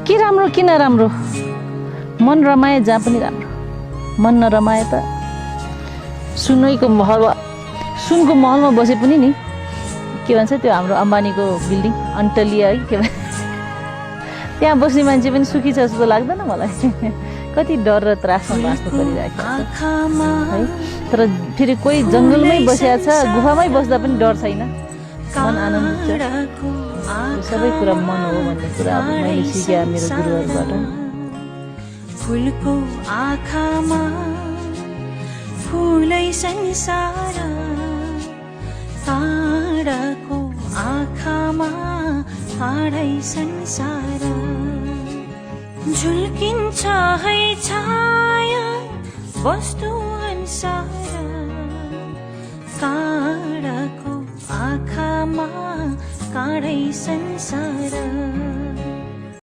के राम्रो किन राम्रो मन रमाए जहाँ पनि राम्रो मन नरमाए त सुनको महलमा बसे पनि नि के भन्छ त्यो हाम्रो अम्बानीको बिल्डिङ अन्टलिया है के भन्छ त्यहाँ बस्ने मान्छे पनि सुखी छ जस्तो लाग्दैन मलाई कति डर र त्रासमा बाँच्नु परिरहेको छ है तर फेरि कोही जङ्गलमै बसेको छ गुफामै बस्दा पनि डर छैन मन आनन्दित छ सबै कुरा मन हो भन्ने कुरा अब मैले सिकेँ मेरो गुरुहरूबाट फुलको आँखामा फुलै संसार ताराको आँखामा तारै संसार झुल्किन्छ है छाया वस्तु अनुसार काँडाको आँखामा काँडै संसार